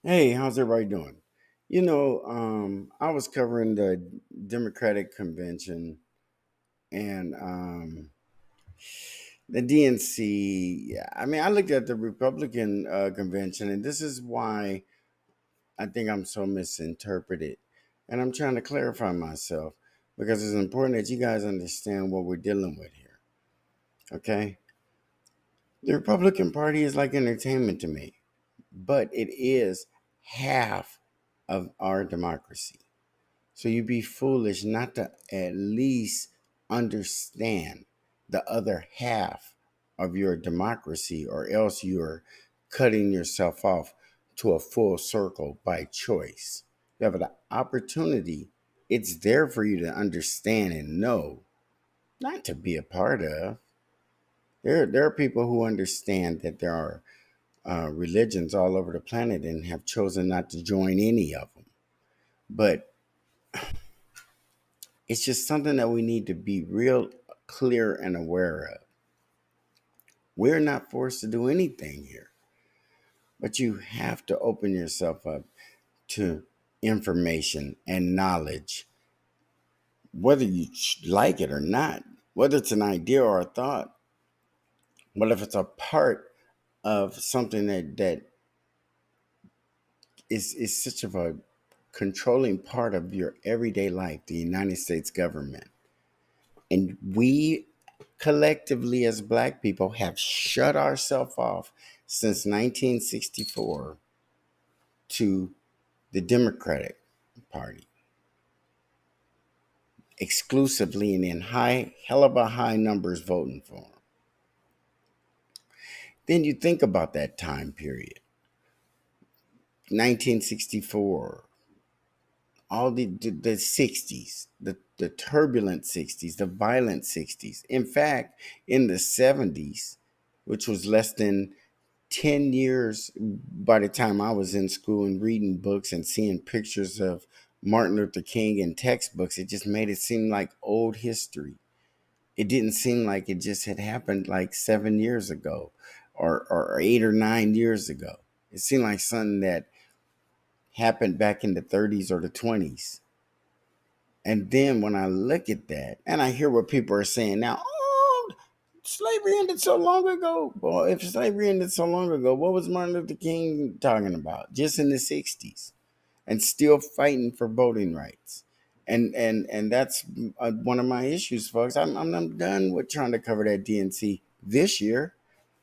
Hey, how's everybody doing? I was covering the Democratic convention and the DNC. Yeah, I mean, I looked at the Republican convention, and this is why I think I'm so misinterpreted. And I'm trying to clarify myself because it's important that you guys understand what we're dealing with here. Okay? The Republican Party is like entertainment to me, but it is half of our democracy. So you'd be foolish not to at least understand the other half of your democracy, or else you're cutting yourself off to a full circle by choice. You have an opportunity, it's there for you to understand and know, not to be a part of. There are people who understand that there are religions all over the planet and have chosen not to join any of them. But it's just something that we need to be real clear and aware of. We're not forced to do anything here, but you have to open yourself up to information and knowledge, whether you like it or not, whether it's an idea or a thought, what if it's a part of something that is such of a controlling part of your everyday life, the United States government. And we collectively as black people have shut ourselves off since 1964 to the Democratic Party exclusively, and in hell of a high numbers voting for them. Then you think about that time period, 1964, all the 60s, the turbulent 60s, the violent 60s. In fact, in the 70s, which was less than 10 years by the time I was in school and reading books and seeing pictures of Martin Luther King in textbooks, it just made it seem like old history. It didn't seem like it just had happened like 7 years ago, or 8 or 9 years ago. It seemed like something that happened back in the 30s or the 20s. And then when I look at that and I hear what people are saying now, oh, slavery ended so long ago. Well, if slavery ended so long ago, what was Martin Luther King talking about? Just in the 60s, and still fighting for voting rights. And that's one of my issues, folks. I'm done with trying to cover that DNC this year.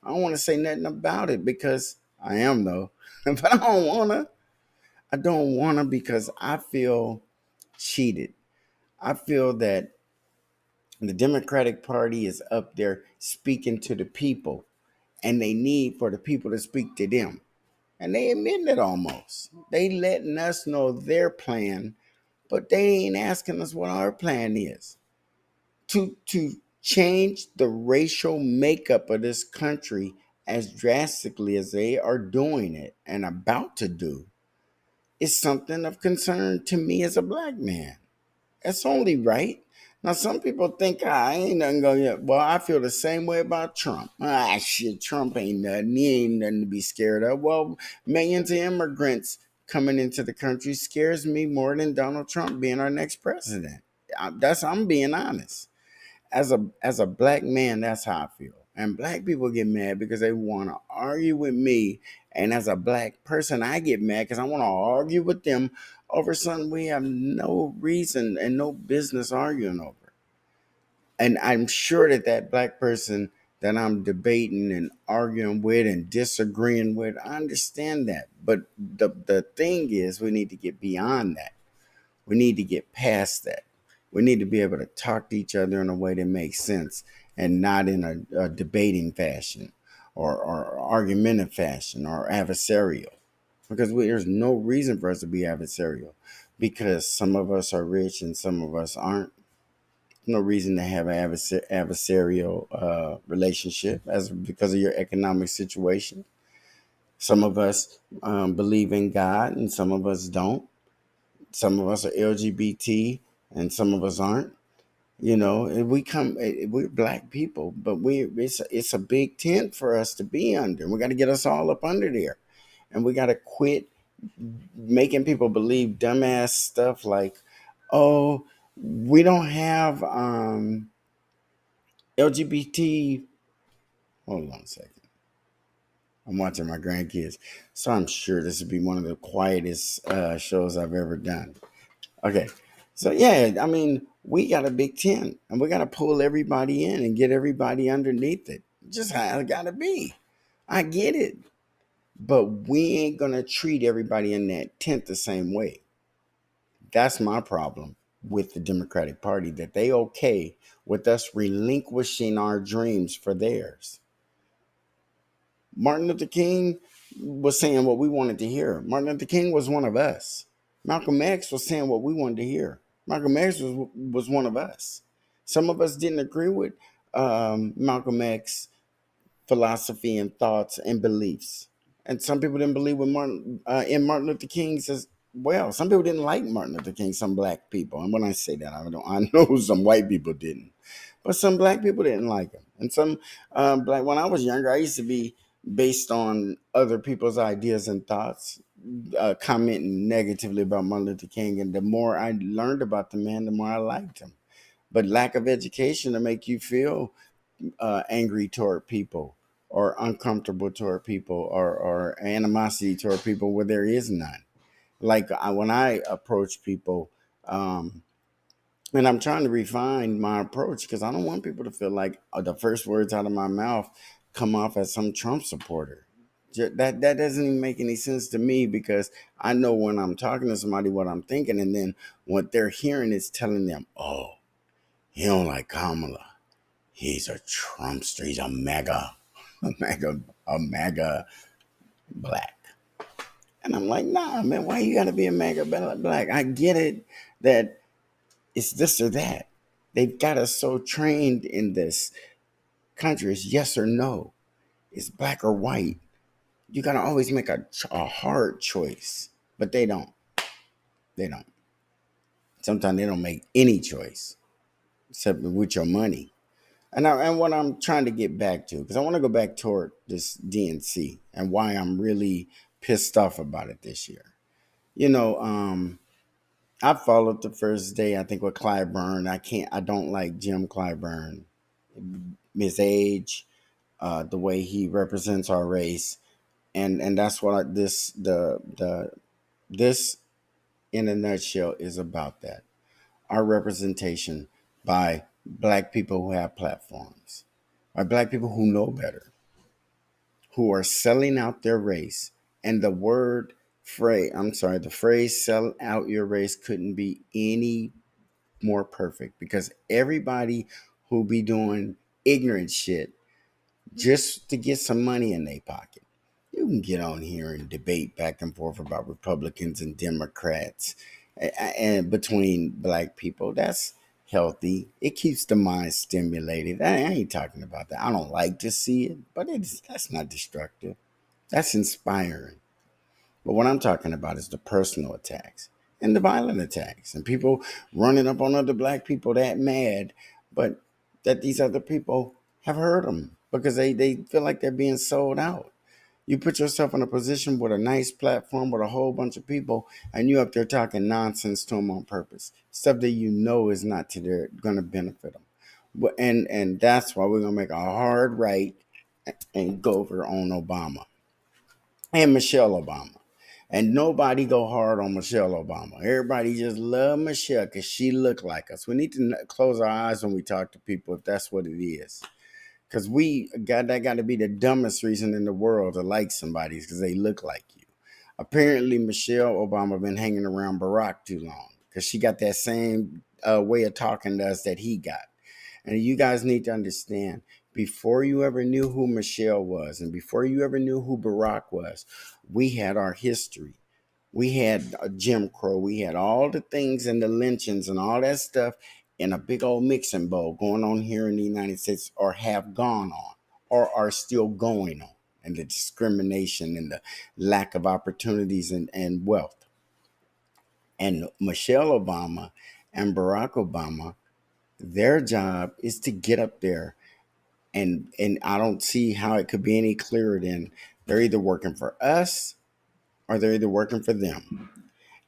I don't want to say nothing about it because I am, though. But I don't want to. I don't want to because I feel cheated. I feel that the Democratic Party is up there speaking to the people, and they need for the people to speak to them. And they admitting it almost. They letting us know their plan, but they ain't asking us what our plan is. To change the racial makeup of this country as drastically as they are doing it and about to do is something of concern to me as a black man. That's only right. Now, some people think I ain't nothing going to. Well, I feel the same way about Trump. Ah, shit, Trump ain't nothing. He ain't nothing to be scared of. Well, millions of immigrants coming into the country scares me more than Donald Trump being our next president. I'm being honest. As a black man, that's how I feel. And black people get mad because they want to argue with me. And as a black person, I get mad because I want to argue with them over something we have no reason and no business arguing over. And I'm sure that that black person that I'm debating and arguing with and disagreeing with, I understand that. But the thing is, we need to get beyond that. We need to get past that. We need to be able to talk to each other in a way that makes sense and not in a debating fashion, or argumentative fashion, or adversarial. Because there's no reason for us to be adversarial, because some of us are rich and some of us aren't. No reason to have an adversarial relationship as because of your economic situation. Some of us believe in God and some of us don't. Some of us are LGBT and some of us aren't. And we're black people, but it's a big tent for us to be under. We got to get us all up under there, and we got to quit making people believe dumbass stuff like, oh, we don't have LGBT. Hold on a second. I'm watching my grandkids, so I'm sure this would be one of the quietest shows I've ever done. Okay, so yeah, I mean, we got a big tent, and we got to pull everybody in and get everybody underneath it. Just how it got to be. I get it, but we ain't gonna treat everybody in that tent the same way. That's my problem with the Democratic Party, that they okay with us relinquishing our dreams for theirs. Martin Luther King was saying what we wanted to hear. Martin Luther King was one of us. Malcolm X was saying what we wanted to hear. Malcolm X was one of us. Some of us didn't agree with Malcolm X philosophy and thoughts and beliefs. And some people didn't believe in Martin Luther King's as well. Some people didn't like Martin Luther King, some black people. And when I say that, I know some white people didn't. But some black people didn't like him. And some black, when I was younger, I used to be based on other people's ideas and thoughts, commenting negatively about Martin Luther King. And the more I learned about the man, the more I liked him. But lack of education to make you feel angry toward people or uncomfortable toward people or animosity toward people where there is none. Like when I approach people, and I'm trying to refine my approach because I don't want people to feel like the first words out of my mouth come off as some Trump supporter. That doesn't even make any sense to me because I know when I'm talking to somebody what I'm thinking, and then what they're hearing is telling them, "Oh, he don't like Kamala. He's a Trumpster. He's a mega, a mega black." And I'm like, nah, man, why you gotta be a mega black? I get it that it's this or that. They've got us so trained in this country. It's yes or no. It's black or white. You gotta always make a hard choice, but they don't. They don't. Sometimes they don't make any choice except with your money. And what I'm trying to get back to, because I want to go back toward this DNC and why I'm really pissed off about it this year. You know, I followed the first day, I think, with Clyburn. I don't like Jim Clyburn, his age, the way he represents our race. And that's what this in a nutshell is about, that our representation by black people who have platforms, by black people who know better, who are selling out their race. And the phrase sell out your race couldn't be any more perfect because everybody who be doing ignorant shit just to get some money in their pocket. You can get on here and debate back and forth about Republicans and Democrats and between black people. That's healthy. It keeps the mind stimulated. I ain't talking about that. I don't like to see it, but that's not destructive. That's inspiring. But what I'm talking about is the personal attacks and the violent attacks and people running up on other black people that mad, but that these other people have hurt them because they feel like they're being sold out. You put yourself in a position with a nice platform with a whole bunch of people, and you up there talking nonsense to them on purpose, stuff that you know is not to their going to benefit them. And that's why we're gonna make a hard right and go over on Obama and Michelle Obama. And nobody go hard on Michelle Obama. Everybody just love Michelle because she look like us. We need to close our eyes when we talk to people if that's what it is. Because that got to be the dumbest reason in the world to like somebody is because they look like you. Apparently, Michelle Obama been hanging around Barack too long because she got that same way of talking to us that he got. And you guys need to understand, before you ever knew who Michelle was and before you ever knew who Barack was, we had our history. We had Jim Crow. We had all the things and the lynchings and all that stuff in a big old mixing bowl going on here in the United States, or have gone on, or are still going on. And the discrimination and the lack of opportunities and wealth. And Michelle Obama and Barack Obama, their job is to get up there, and I don't see how it could be any clearer than they're either working for us or they're either working for them.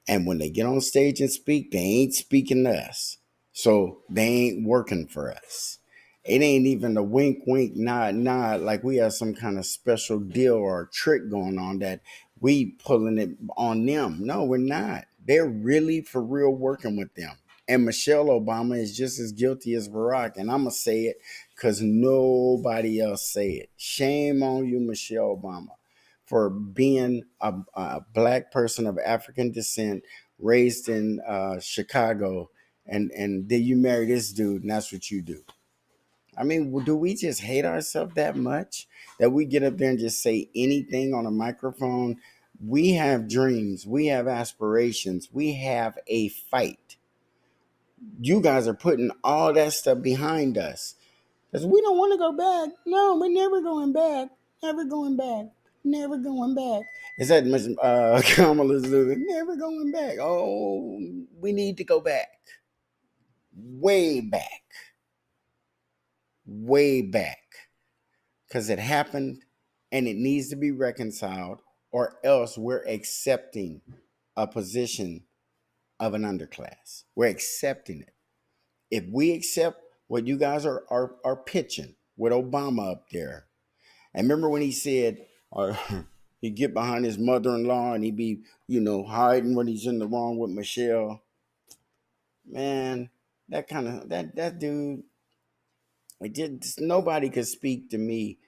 And when they get on stage and speak, they ain't speaking to us. So they ain't working for us. It ain't even a wink, wink, nod, nod, like we have some kind of special deal or trick going on that we pulling it on them. No, we're not. They're really for real working with them. And Michelle Obama is just as guilty as Barack. And I'm going to say it because nobody else say it. Shame on you, Michelle Obama, for being a black person of African descent, raised in Chicago, and then you marry this dude, and that's what you do. I mean, do we just hate ourselves that much that we get up there and just say anything on a microphone? We have dreams, we have aspirations, we have a fight. You guys are putting all that stuff behind us because we don't want to go back. No, we're never going back. Never going back. Never going back. Is that Kamala's never going back? Oh, we need to go back. Way back. Way back. Because it happened and it needs to be reconciled, or else we're accepting a position of an underclass. We're accepting it. If we accept what you guys are pitching with Obama up there, and remember when he said, or he'd get behind his mother-in-law and he'd be, hiding when he's in the wrong with Michelle. Man, that dude, it did. Nobody could speak to me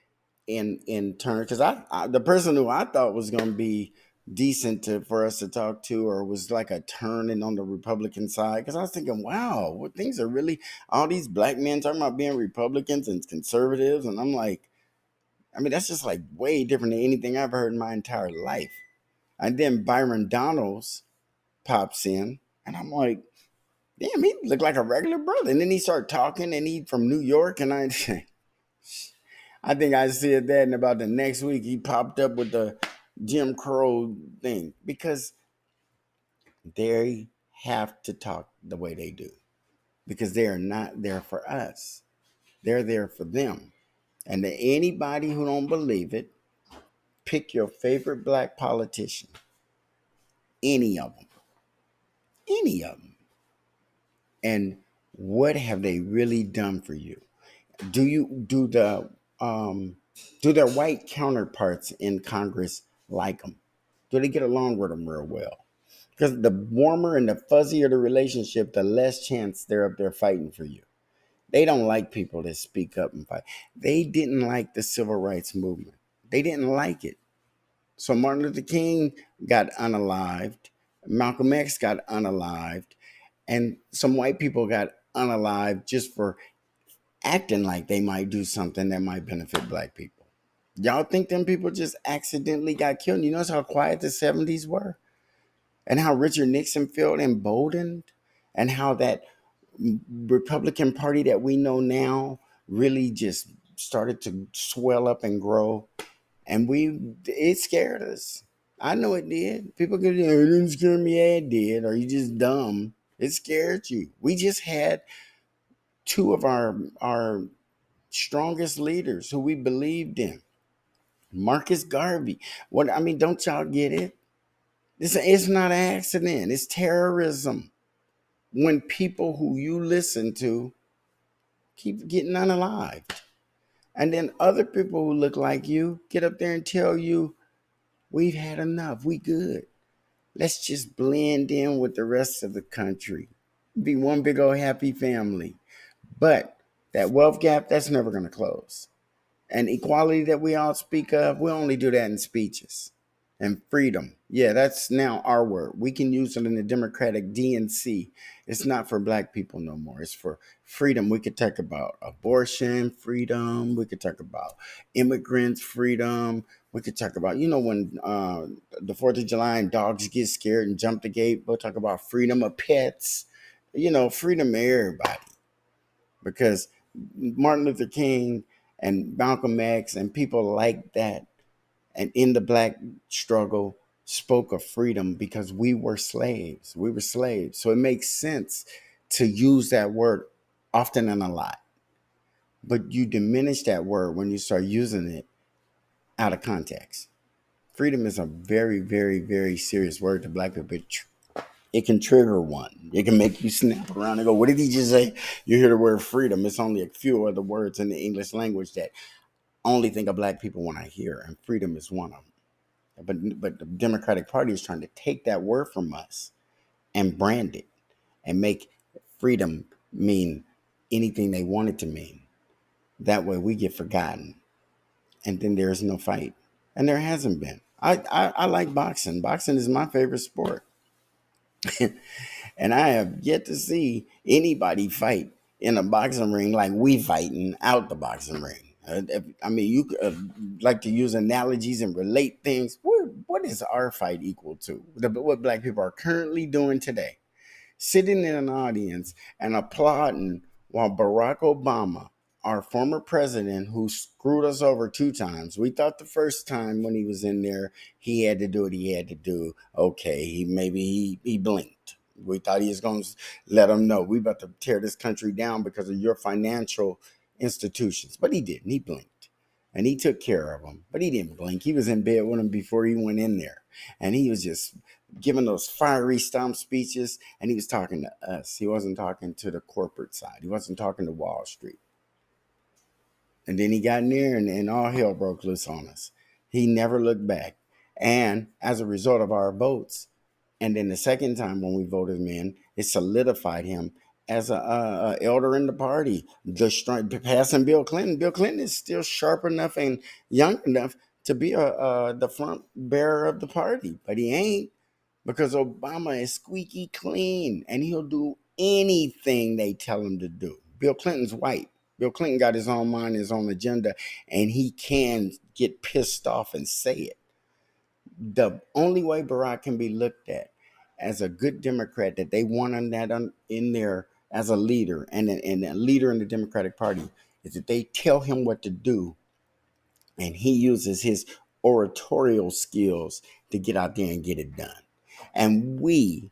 in turn, because I the person who I thought was going to be decent for us to talk to, or was like a turning on the Republican side, because I was thinking, wow, what things are really, all these black men talking about being Republicans and conservatives, and I'm like, I mean, that's just like way different than anything I've heard in my entire life. And then Byron Donalds pops in, and I'm like, damn, he looked like a regular brother. And then he started talking, and he from New York, and I think I said that, and about the next week he popped up with the Jim Crow thing, because they have to talk the way they do, because they are not there for us. They're there for them. And to anybody who don't believe it, pick your favorite black politician, any of them, any of them, and what have they really done for you? Do their white counterparts in Congress like them? Do they get along with them real well? Because the warmer and the fuzzier the relationship, the less chance they're up there fighting for you. They don't like people that speak up and fight. They didn't like the civil rights movement. They didn't like it. So Martin Luther King got unalived. Malcolm X got unalived. And some white people got unalived just for acting like they might do something that might benefit black people. Y'all think them people just accidentally got killed? You notice how quiet the 70s were? And how Richard Nixon felt emboldened? And how that Republican Party that we know now really just started to swell up and grow? And it scared us. I know it did. People could, it didn't scare me. Yeah, it did. Or you just dumb. It scared you. We just had two of our strongest leaders who we believed in. Marcus Garvey. What I mean, don't y'all get it? It's not an accident. It's terrorism. When people who you listen to keep getting unalived. And then other people who look like you get up there and tell you, we've had enough. We good. Let's just blend in with the rest of the country. Be one big old happy family. But that wealth gap, that's never going to close. And equality that we all speak of, we only do that in speeches. And freedom, yeah, that's now our word. We can use it in the Democratic DNC. It's not for black people no more. It's for freedom. We could talk about abortion freedom. We could talk about immigrants freedom. We could talk about, when the 4th of July and dogs get scared and jump the gate. We'll talk about freedom of pets. Freedom of everybody. Because Martin Luther King and Malcolm X and people like that, and in the black struggle, spoke of freedom because we were slaves. We were slaves. So it makes sense to use that word often and a lot. But you diminish that word when you start using it out of context. Freedom is a very, very, very serious word to black people. It can trigger one. It can make you snap around and go, what did he just say? You hear the word freedom. It's only a few other words in the English language that only think of black people when I hear, and freedom is one of them. But the Democratic Party is trying to take that word from us and brand it and make freedom mean anything they want it to mean. That way we get forgotten. And then there's no fight. And there hasn't been. I like boxing. Boxing is my favorite sport. And I have yet to see anybody fight in a boxing ring like we fighting out the boxing ring. I mean, you like to use analogies and relate things. What is our fight equal to? What black people are currently doing today? Sitting in an audience and applauding while Barack Obama, our former president who screwed us over 2 times, we thought the first time when he was in there, he had to do what he had to do. Okay, he blinked. We thought he was going to let them know we about to tear this country down because of your financial institutions. But he didn't. He blinked. And he took care of them. But he didn't blink. He was in bed with them before he went in there. And he was just giving those fiery stomp speeches, and he was talking to us. He wasn't talking to the corporate side. He wasn't talking to Wall Street. And then he got in there, and all hell broke loose on us. He never looked back. And as a result of our votes, and then the second time when we voted him in, it solidified him as a elder in the party. Passing Bill Clinton. Bill Clinton is still sharp enough and young enough to be the front bearer of the party, but he ain't, because Obama is squeaky clean and he'll do anything they tell him to do. Bill Clinton's white. Bill Clinton got his own mind, his own agenda, and he can get pissed off and say it. The only way Barack can be looked at as a good Democrat that they want in there as a leader and a leader in the Democratic Party is that they tell him what to do, and he uses his oratorial skills to get out there and get it done. And we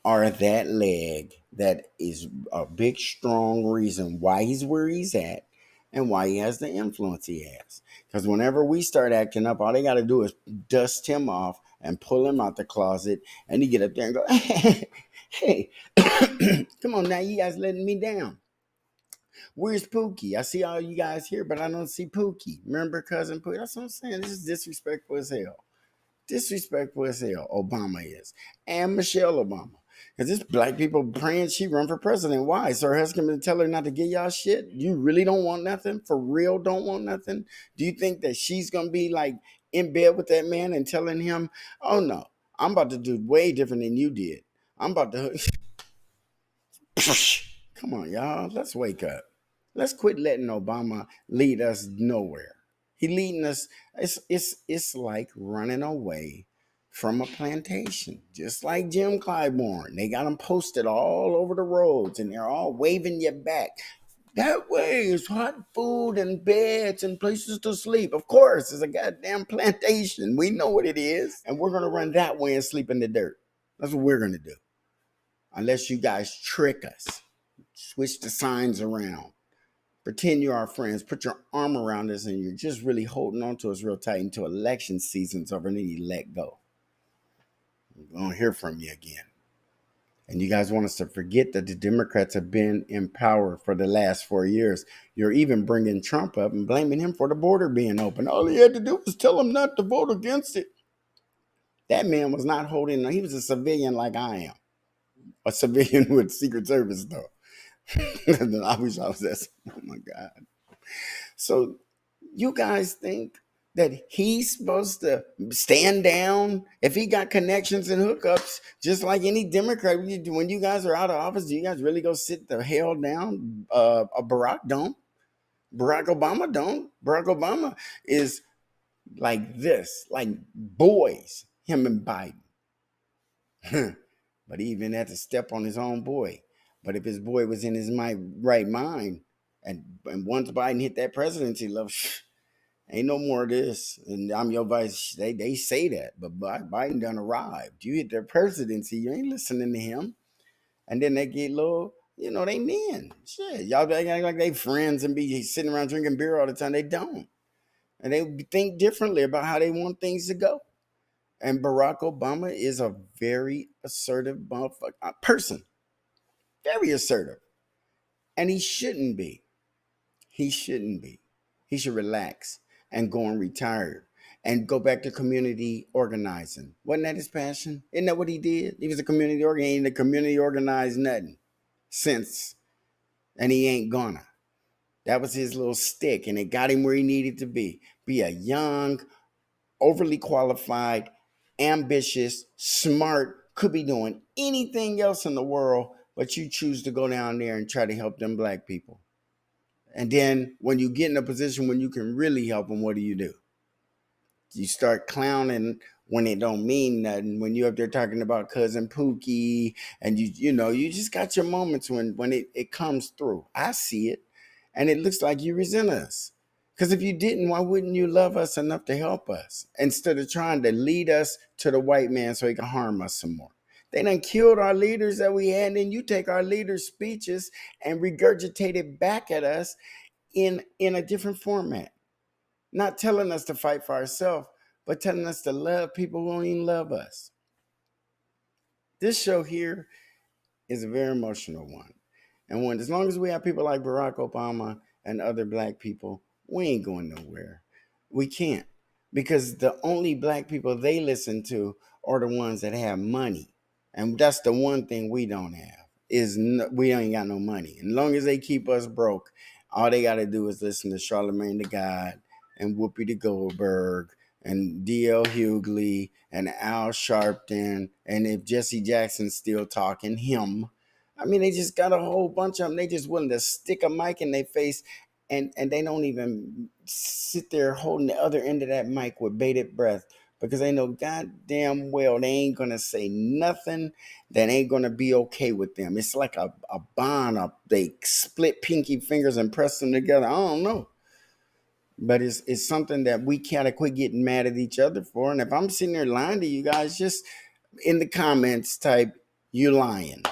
are that leg that is a big, strong reason why he's where he's at and why he has the influence he has. Because whenever we start acting up, all they got to do is dust him off and pull him out the closet, and he get up there and go, hey, come on now, you guys letting me down. Where's Pookie? I see all you guys here, but I don't see Pookie. Remember cousin Pookie? That's what I'm saying. This is disrespectful as hell. Disrespectful as hell, Obama is. And Michelle Obama. Because this black people praying she run for president. Why? So her husband been tell her not to get y'all shit? You really don't want nothing? For real don't want nothing? Do you think that she's going to be like in bed with that man and telling him, oh no, I'm about to do way different than you did. I'm about to... Come on, y'all. Let's wake up. Let's quit letting Obama lead us nowhere. He leading us. It's like running away from a plantation, just like Jim Clyburn. They got them posted all over the roads, and they're all waving you back. That way is hot food and beds and places to sleep. Of course, it's a goddamn plantation. We know what it is, and we're gonna run that way and sleep in the dirt. That's what we're gonna do, unless you guys trick us. Switch the signs around. Pretend you're our friends. Put your arm around us and you're just really holding on to us real tight until election season's over, and then you let go. We won't hear from you again. And you guys want us to forget that the Democrats have been in power for the last 4 years. You're even bringing Trump up and blaming him for the border being open. All he had to do was tell him not to vote against it. That man was not holding, he was a civilian like I am. A civilian with Secret Service, though. I wish I was that. Oh my God. So you guys think that he's supposed to stand down if he got connections and hookups, just like any Democrat? When you guys are out of office, do you guys really go sit the hell down? Barack don't. Barack Obama don't. Barack Obama is like this, like boys, him and Biden. But he even had to step on his own boy. But if his boy was in his right mind, and once Biden hit that presidency level, ain't no more of this. And I'm your vice. They say that, but Biden done arrived. You hit the presidency, you ain't listening to him. And then they get little, they men. Shit, y'all act like they friends and be sitting around drinking beer all the time. They don't. And they think differently about how they want things to go. And Barack Obama is a very assertive person, very assertive. And he shouldn't be. He shouldn't be. He should relax and go and retire and go back to community organizing. Wasn't that his passion? Isn't that what he did? He was a community organizer. He ain't a community organized nothing since. And he ain't gonna. That was his little stick, and it got him where he needed to be. Be a young, overly qualified, ambitious, smart, could be doing anything else in the world, but you choose to go down there and try to help them black people. And then when you get in a position when you can really help them, what do? You start clowning when it don't mean nothing. When you up there talking about cousin Pookie, and you just got your moments when it comes through. I see it, and it looks like you resent us. Because if you didn't, why wouldn't you love us enough to help us instead of trying to lead us to the white man so he can harm us some more? They done killed our leaders that we had, and then you take our leaders' speeches and regurgitate it back at us in a different format. Not telling us to fight for ourselves, but telling us to love people who don't even love us. This show here is a very emotional one. And as long as we have people like Barack Obama and other black people, we ain't going nowhere. We can't. Because the only black people they listen to are the ones that have money. And that's the one thing we don't have, we ain't got no money. And as long as they keep us broke, all they got to do is listen to Charlemagne the God and Whoopi the Goldberg and D.L. Hughley and Al Sharpton. And if Jesse Jackson's still talking, him. I mean, they just got a whole bunch of them. They just willing to stick a mic in their face, and they don't even sit there holding the other end of that mic with bated breath, because they know goddamn well they ain't gonna say nothing that ain't gonna be okay with them. It's like a bond. They split pinky fingers and press them together. I don't know. But it's something that we gotta quit getting mad at each other for. And if I'm sitting there lying to you guys, just in the comments type, you lying.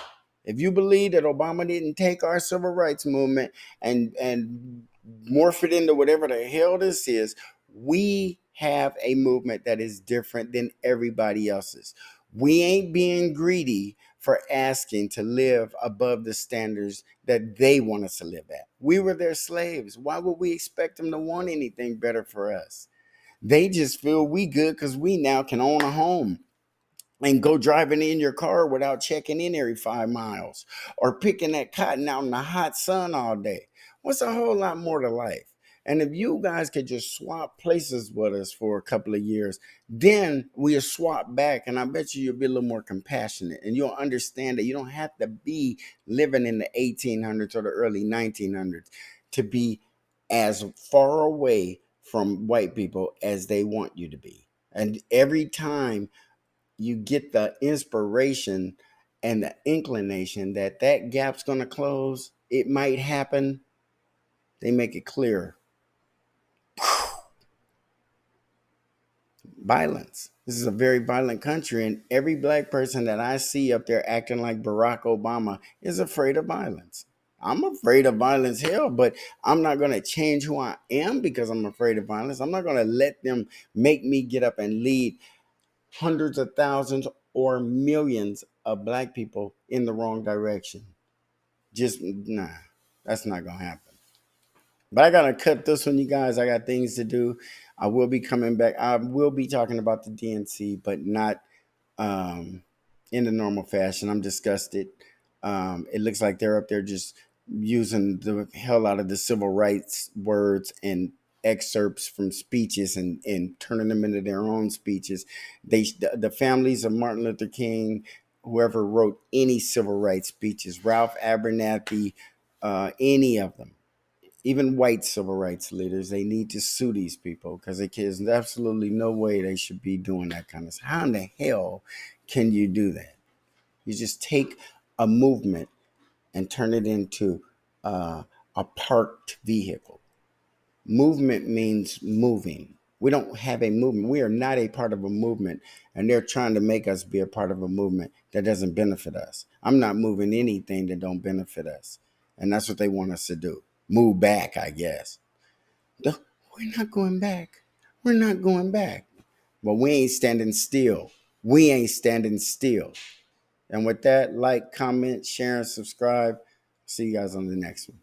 If you believe that Obama didn't take our civil rights movement and morph it into whatever the hell this is, we have a movement that is different than everybody else's. We ain't being greedy for asking to live above the standards that they want us to live at. We were their slaves. Why would we expect them to want anything better for us? They just feel we good because we now can own a home and go driving in your car without checking in every 5 miles, or picking that cotton out in the hot sun all day. What's a whole lot more to life? And if you guys could just swap places with us for a couple of years, then we'll swap back. And I bet you'll be a little more compassionate, and you'll understand that you don't have to be living in the 1800s or the early 1900s to be as far away from white people as they want you to be. And every time you get the inspiration and the inclination that that gap's going to close, it might happen, they make it clear. Violence. This is a very violent country, and every black person that I see up there acting like Barack Obama is afraid of violence. I'm afraid of violence, hell, but I'm not going to change who I am because I'm afraid of violence. I'm not going to let them make me get up and lead hundreds of thousands or millions of black people in the wrong direction. Just nah, that's not gonna happen. But I gotta cut this one, you guys. I got things to do. I will be coming back. I will be talking about the DNC, but not um, in the normal fashion. I'm disgusted. It looks like they're up there just using the hell out of the civil rights words and excerpts from speeches, and turning them into their own speeches. The families of Martin Luther King, whoever wrote any civil rights speeches, Ralph Abernathy, any of them, even white civil rights leaders, they need to sue these people, because there's absolutely no way they should be doing that kind of stuff. How in the hell can you do that? You just take a movement and turn it into a parked vehicle. Movement means moving. We don't have a movement. We are not a part of a movement, and they're trying to make us be a part of a movement that doesn't benefit us. I'm not moving anything that don't benefit us, and that's what they want us to do. Move back, I guess. We're not going back. We're not going back. But we ain't standing still. We ain't standing still. And with that, like, comment, share, and subscribe. See you guys on the next one.